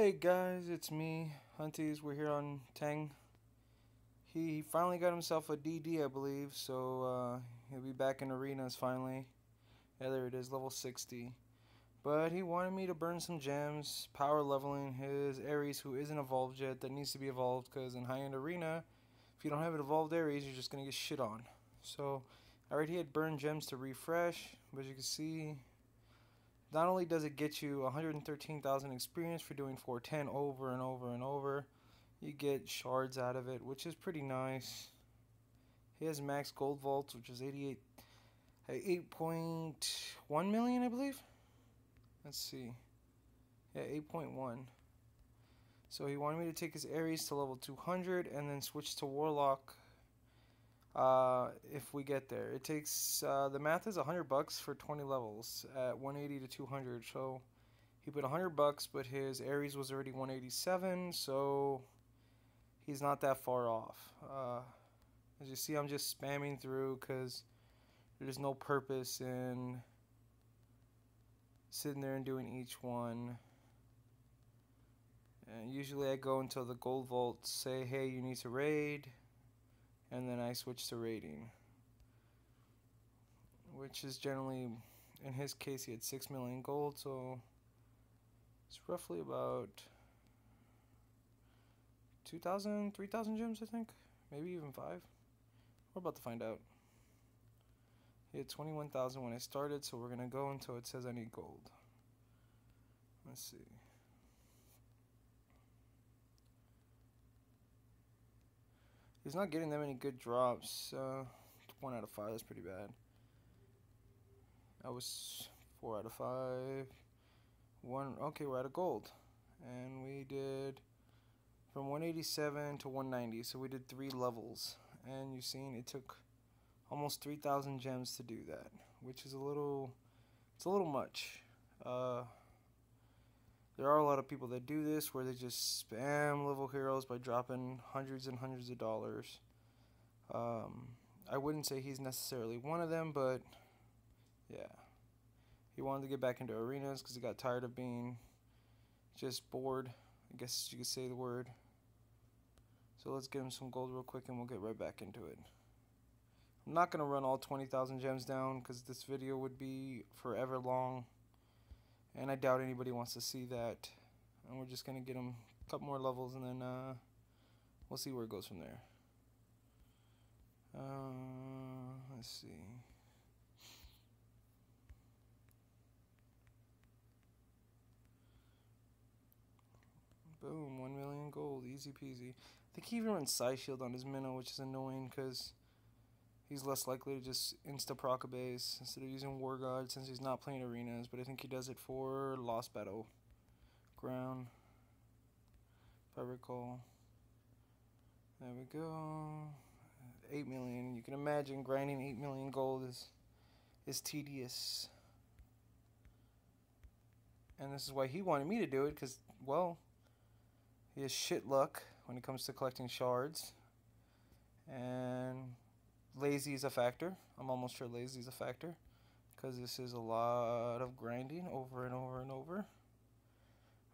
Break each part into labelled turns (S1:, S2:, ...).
S1: Hey guys, it's me, Hunties. We're here on Tang. He finally got himself a DD, I believe, so he'll be back in arenas finally. Yeah, there it is, level 60. But he wanted me to burn some gems, power leveling his Ares, who isn't evolved yet, that needs to be evolved, because in high-end arena, if you don't have an evolved Ares, you're just going to get shit on. So, I already had burned gems to refresh, but as you can see, not only does it get you 113,000 experience for doing 410 over and over and over, you get shards out of it, which is pretty nice. He has max gold vaults, which is 8.1 million, I believe. Let's see. Yeah, 8.1. So he wanted me to take his Ares to level 200 and then switch to Warlock if we get there. It takes, the math is $100 for 20 levels at 180 to 200. So he put $100, but his Ares was already 187, so he's not that far off. As you see, I'm just spamming through because there's no purpose in sitting there and doing each one. And usually I go until the gold vaults say, hey, you need to raid, and then I switch to raiding, which is generally, in his case, he had 6 million gold, so it's roughly about 2,000, 3,000 gems, I think, maybe even 5. We're about to find out. He had 21,000 when I started, so we're gonna go until it says I need gold. Let's see. He's not getting that many good drops. 1 out of 5, that's pretty bad. I was 4 out of 5. Okay, we're out of gold. And we did from 187 to 190, so we did 3 levels. And you've seen it took almost 3,000 gems to do that, which is a little much. There are a lot of people that do this where they just spam level heroes by dropping hundreds and hundreds of dollars. I wouldn't say he's necessarily one of them, but yeah. He wanted to get back into arenas because he got tired of being just bored. I guess you could say the word. So let's get him some gold real quick and we'll get right back into it. I'm not going to run all 20,000 gems down because this video would be forever long. And I doubt anybody wants to see that. And we're just going to get him a couple more levels and then we'll see where it goes from there. Let's see. Boom, 1 million gold, easy peasy. I think he even runs Psy Shield on his Minnow, which is annoying because he's less likely to just insta-proc a base instead of using War God since he's not playing arenas, but I think he does it for Lost Battle Ground, if I recall. There we go. 8 million. You can imagine grinding 8 million gold is tedious. And this is why he wanted me to do it, because, well, he has shit luck when it comes to collecting shards. And lazy is a factor. I'm almost sure lazy is a factor, because this is a lot of grinding over and over and over,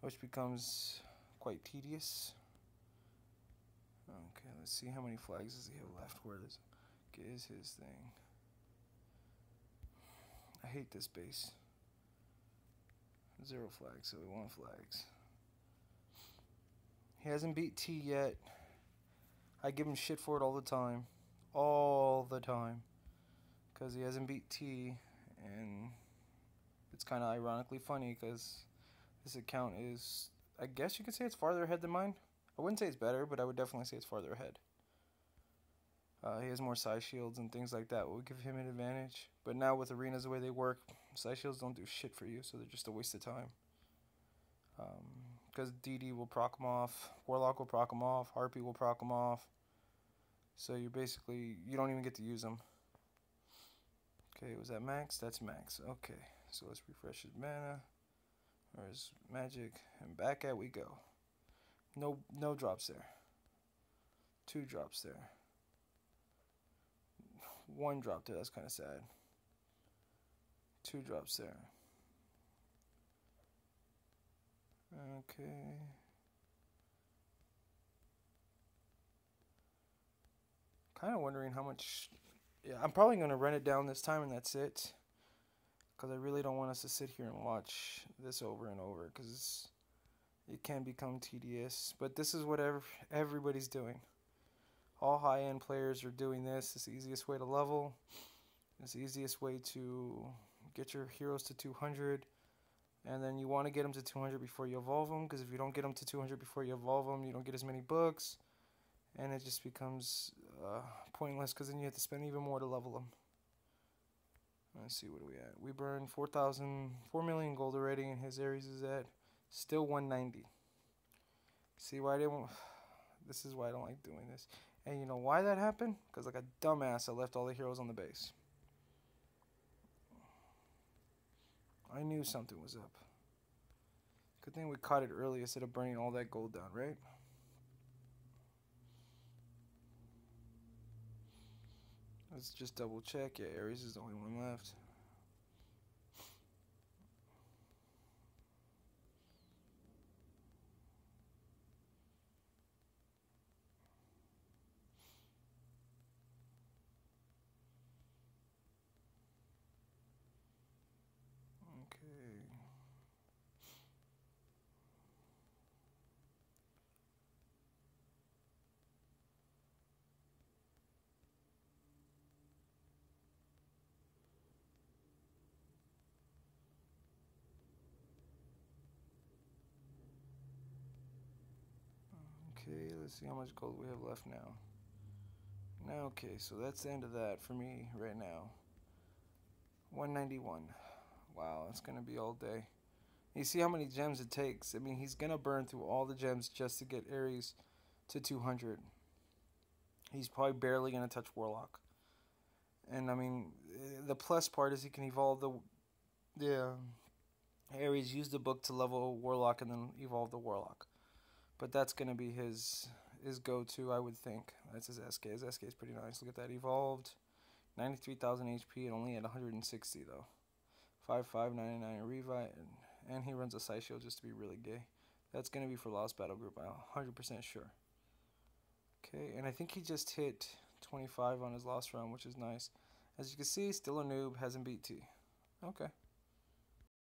S1: which becomes quite tedious. Okay, let's see how many flags does he have left. Where is his thing? I hate this base. 0 flags, so we want flags. He hasn't beat T yet. I give him shit for it all the time. All the time. Because he hasn't beat T, and it's kind of ironically funny because this account is, I guess you could say it's farther ahead than mine. I wouldn't say it's better, but I would definitely say it's farther ahead. He has more Psy Shields and things like that would give him an advantage. But now with arenas the way they work, Psy Shields don't do shit for you, so they're just a waste of time. Because DD will proc him off, Warlock will proc him off, Harpy will proc him off. So you don't even get to use them. Okay, was that max? That's max. Okay, so let's refresh his mana, or his magic, and back at we go. No drops there. 2 drops there. 1 drop there, that's kind of sad. 2 drops there. Okay. Kind of wondering how much. Yeah, I'm probably gonna run it down this time and that's it. Cause I really don't want us to sit here and watch this over and over. Cause it can become tedious. But this is what everybody's doing. All high-end players are doing this. It's the easiest way to level. It's the easiest way to get your heroes to 200. And then you want to get them to 200 before you evolve them. Because if you don't get them to 200 before you evolve them, you don't get as many books. And it just becomes pointless because then you have to spend even more to level them. Let's see, what are we at? We burned 4 million gold already, and his Ares is at still 190. See why I didn't. This is why I don't like doing this. And you know why that happened? Because like a dumbass, I left all the heroes on the base. I knew something was up. Good thing we caught it early instead of burning all that gold down, right? Let's just double check. Yeah, Ares is the only one left. Okay. Okay, let's see how much gold we have left now. Now, okay, so that's the end of that for me right now. 191. Wow, it's going to be all day. You see how many gems it takes? I mean, he's going to burn through all the gems just to get Ares to 200. He's probably barely going to touch Warlock. And, I mean, the plus part is he can evolve the Ares, use the book to level Warlock, and then evolve the Warlock. But that's going to be his go-to, I would think. That's his SK. His SK is pretty nice. Look at that. Evolved. 93,000 HP and only at 160, though. 5599 revive. And he runs a side shield just to be really gay. That's going to be for Lost Battle Group. I'm 100% sure. Okay, and I think he just hit 25 on his last round, which is nice. As you can see, still a noob. Hasn't beat T. Okay.